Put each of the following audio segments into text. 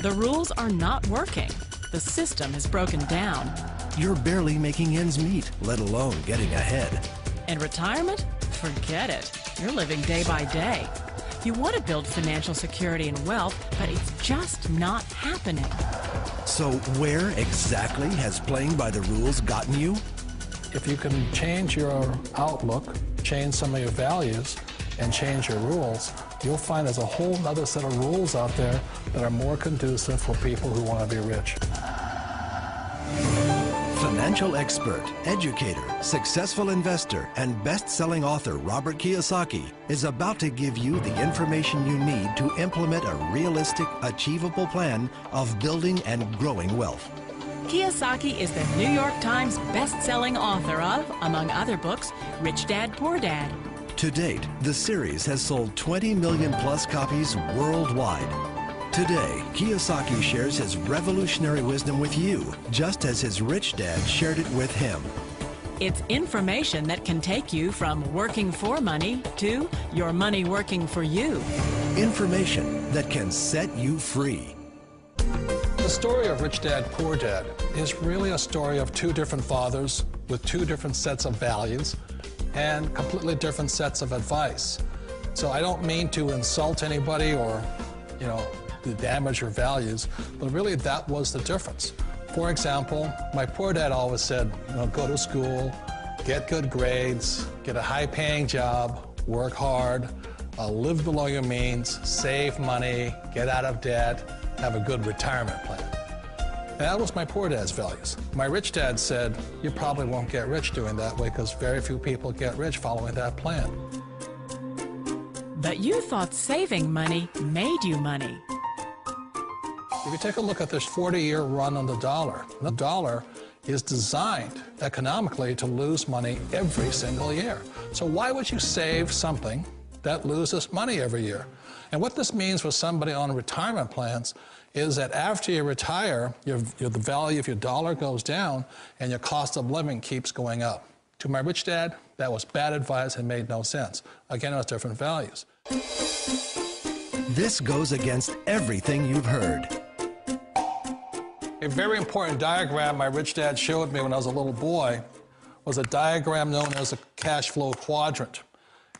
The rules are not working. The system is broken down. You're barely making ends meet, let alone getting ahead. And retirement? Forget it. You're living day by day. You want to build financial security and wealth, but it's just not happening. So where exactly has playing by the rules gotten you? If you can change your outlook, change some of your values, and change your rules, you'll find there's a whole other set of rules out there that are more conducive for people who want to be rich. Financial expert, educator, successful investor, and best-selling author Robert Kiyosaki is about to give you the information you need to implement a realistic, achievable plan of building and growing wealth. Kiyosaki is the New York Times best-selling author of, among other books, Rich Dad, Poor Dad. To date, the series has sold 20 million plus copies worldwide. Today, Kiyosaki shares his revolutionary wisdom with you, just as his rich dad shared it with him. It's information that can take you from working for money to your money working for you. Information that can set you free. The story of Rich Dad, Poor Dad is really a story of two different fathers with two different sets of values and completely different sets of advice. So I don't mean to insult anybody or, to damage your values, but really that was the difference. For example, my poor dad always said, go to school, get good grades, get a high-paying job, work hard, live below your means, save money, get out of debt, have a good retirement plan. And that was my poor dad's values. My rich dad said, you probably won't get rich doing that way because very few people get rich following that plan. But you thought saving money made you money. If you take a look at this 40-year run on the dollar is designed economically to lose money every single year. So why would you save something that loses money every year? And what this means for somebody on retirement plans is that after you retire, the value of your dollar goes down and your cost of living keeps going up. To my rich dad, that was bad advice and made no sense. Again, it was different values. This goes against everything you've heard. A very important diagram my rich dad showed me when I was a little boy was a diagram known as a Cashflow quadrant.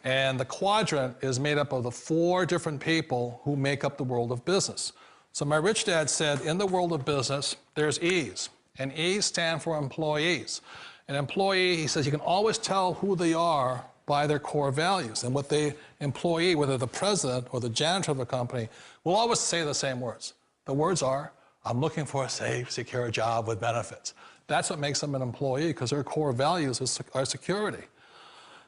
And the quadrant is made up of the 4 different people who make up the world of business. So my rich dad said, in the world of business, there's E's, and E's stand for employees. An employee, he says, you can always tell who they are by their core values. And what the employee, whether the president or the janitor of a company, will always say the same words. The words are, I'm looking for a safe, secure job with benefits. That's what makes them an employee, because their core values are security.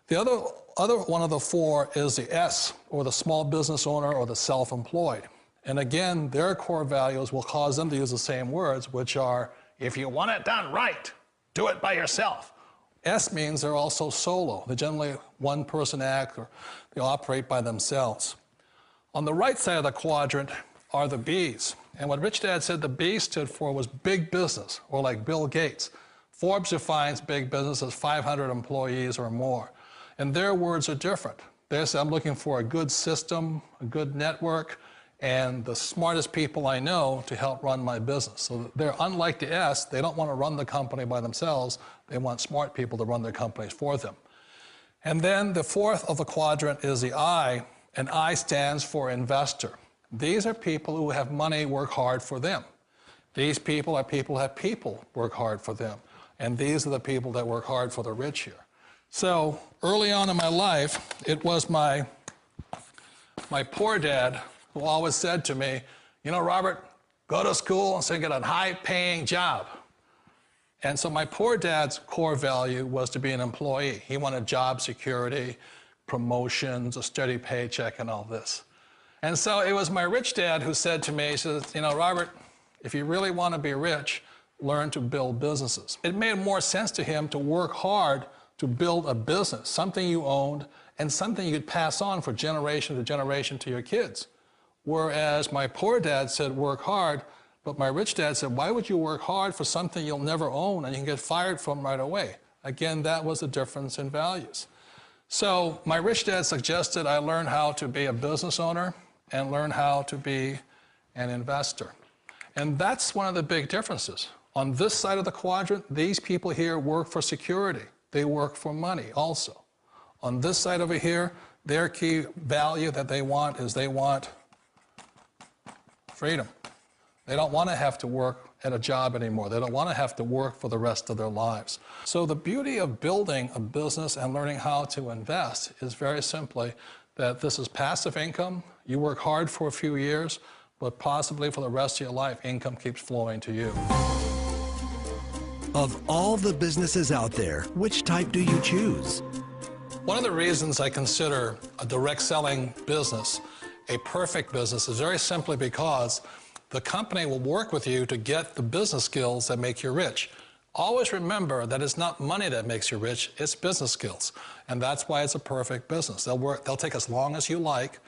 The other one of the 4 is the S, or the small business owner or the self-employed. And again, their core values will cause them to use the same words, which are, if you want it done right, do it by yourself. S means they're also solo. They're generally one-person act, or they operate by themselves. On the right side of the quadrant are the B's. And what Rich Dad said the B stood for was big business, or like Bill Gates. Forbes defines big business as 500 employees or more. And their words are different. They say, I'm looking for a good system, a good network, and the smartest people I know to help run my business. So they're unlike the S. They don't want to run the company by themselves. They want smart people to run their companies for them. And then the 4th of the quadrant is the I, and I stands for investor. These are people who have money work hard for them. These people are people who have people work hard for them. And these are the people that work hard for the rich here. So early on in my life, it was my poor dad who always said to me, Robert, go to school and so get a high-paying job. And so my poor dad's core value was to be an employee. He wanted job security, promotions, a steady paycheck, and all this. And so it was my rich dad who said to me, he says, Robert, if you really want to be rich, learn to build businesses. It made more sense to him to work hard to build a business, something you owned, and something you could pass on for generation to generation to your kids. Whereas my poor dad said, work hard, but my rich dad said, why would you work hard for something you'll never own and you can get fired from right away? Again, that was the difference in values. So my rich dad suggested I learn how to be a business owner and learn how to be an investor. And that's one of the big differences. On this side of the quadrant, these people here work for security. They work for money also. On this side over here, their key value that they want is they want freedom. They don't want to have to work at a job anymore. They don't want to have to work for the rest of their lives. So the beauty of building a business and learning how to invest is very simply that this is passive income. You work hard for a few years, but possibly for the rest of your life, income keeps flowing to you. Of all the businesses out there, which type do you choose? One of the reasons I consider a direct selling business a perfect business is very simply because the company will work with you to get the business skills that make you rich. Always remember that it's not money that makes you rich, it's business skills. And that's why it's a perfect business. They'll take as long as you like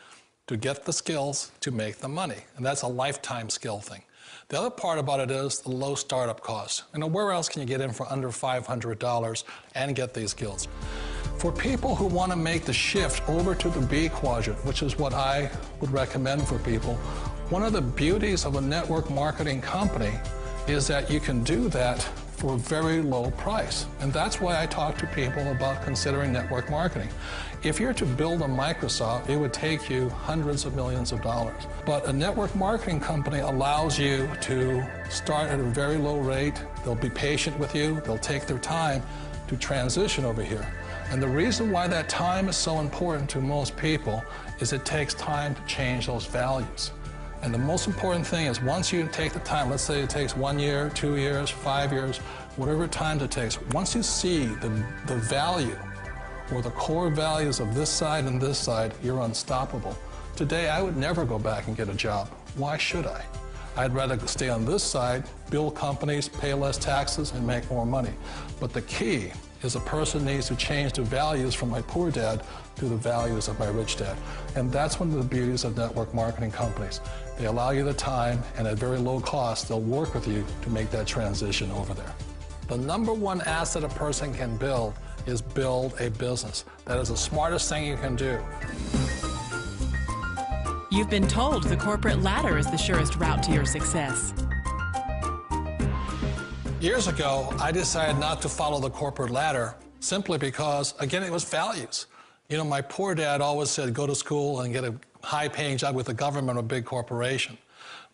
to get the skills to make the money. And that's a lifetime skill thing. The other part about it is the low startup cost. Where else can you get in for under $500 and get these skills? For people who want to make the shift over to the B quadrant, which is what I would recommend for people, one of the beauties of a network marketing company is that you can do that for a very low price. And that's why I talk to people about considering network marketing. If you're to build a Microsoft, it would take you hundreds of millions of dollars. But a network marketing company allows you to start at a very low rate. They'll be patient with you. They'll take their time to transition over here. And the reason why that time is so important to most people is it takes time to change those values. And the most important thing is once you take the time, let's say it takes 1 year, 2 years, 5 years, whatever time it takes, once you see the value or the core values of this side and this side, you're unstoppable. Today, I would never go back and get a job. Why should I? I'd rather stay on this side, build companies, pay less taxes, and make more money. But the key is a person needs to change the values from my poor dad to the values of my rich dad. And that's one of the beauties of network marketing companies. They allow you the time, and at very low cost, they'll work with you to make that transition over there. The number one asset a person can build is build a business. That is the smartest thing you can do. You've been told the corporate ladder is the surest route to your success. Years ago, I decided not to follow the corporate ladder simply because, again, it was values. My poor dad always said, go to school and get a high-paying job with the government or a big corporation.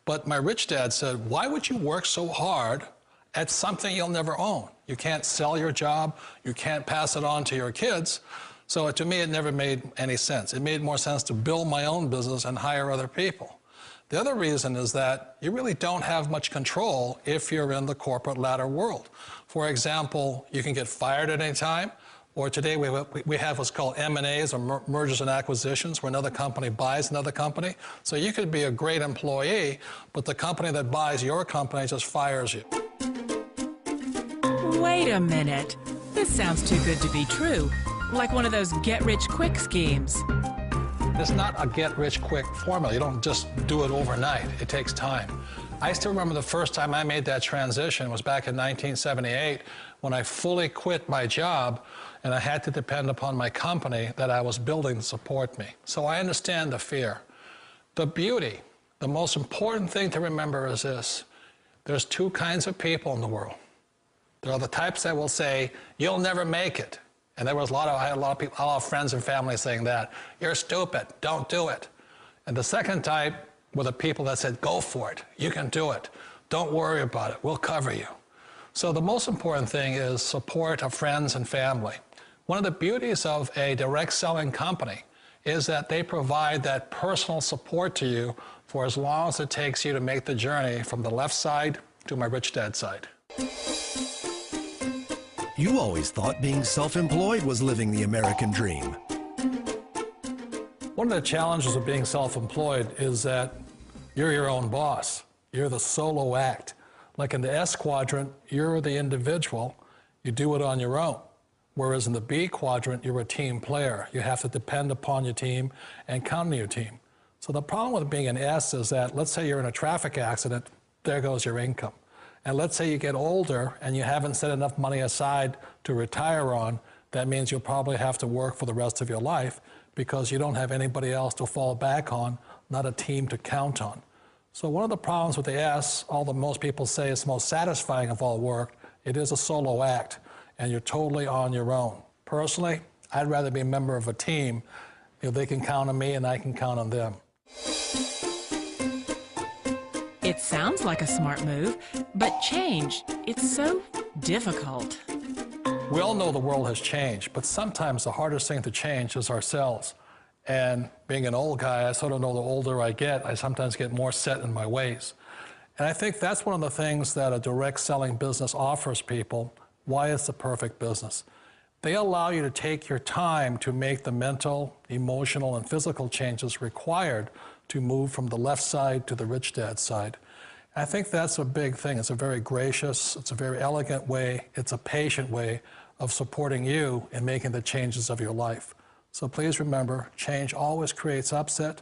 But my rich dad said, why would you work so hard at something you'll never own? You can't sell your job. You can't pass it on to your kids. So to me, it never made any sense. It made more sense to build my own business and hire other people. The other reason is that you really don't have much control if you're in the corporate ladder world. For example, you can get fired at any time, or today we have what's called M&As, or mergers and acquisitions, where another company buys another company. So you could be a great employee, but the company that buys your company just fires you. Wait a minute. This sounds too good to be true. Like one of those get-rich-quick schemes. It's not a get-rich-quick formula. You don't just do it overnight. It takes time. I still remember the first time I made that transition was back in 1978 when I fully quit my job and I had to depend upon my company that I was building to support me. So I understand the fear. The beauty, the most important thing to remember is this. There's two kinds of people in the world. There are the types that will say, you'll never make it. And I had a lot of people, a lot of friends and family saying that. You're stupid, don't do it. And the second type were the people that said, go for it, you can do it. Don't worry about it, we'll cover you. So the most important thing is support of friends and family. One of the beauties of a direct selling company is that they provide that personal support to you for as long as it takes you to make the journey from the left side to my rich dad side. You always thought being self-employed was living the American dream. One of the challenges of being self-employed is that you're your own boss. You're the solo act. Like in the S quadrant, you're the individual. You do it on your own. Whereas in the B quadrant, you're a team player. You have to depend upon your team and count on your team. So the problem with being an S is that, let's say you're in a traffic accident, there goes your income. And let's say you get older and you haven't set enough money aside to retire on, that means you'll probably have to work for the rest of your life because you don't have anybody else to fall back on, not a team to count on. So one of the problems with the S, although most people say it's the most satisfying of all work, it is a solo act, and you're totally on your own. Personally, I'd rather be a member of a team. They can count on me and I can count on them. It sounds like a smart move, but change, it's so difficult. We all know the world has changed, but sometimes the hardest thing to change is ourselves. And being an old guy, I sort of know the older I get, I sometimes get more set in my ways. And I think that's one of the things that a direct selling business offers people, why it's the perfect business. They allow you to take your time to make the mental, emotional, and physical changes required to move from the left side to the rich dad side. I think that's a big thing. It's a very gracious, it's a very elegant way, it's a patient way of supporting you in making the changes of your life. So please remember, change always creates upset,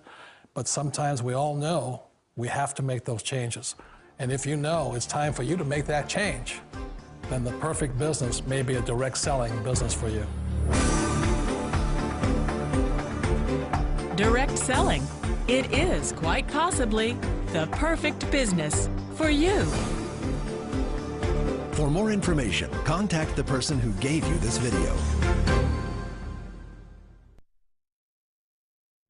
but sometimes we all know we have to make those changes. And if you know it's time for you to make that change, then the perfect business may be a direct selling business for you. Direct selling. It is quite possibly the perfect business for you. For more information, contact the person who gave you this video.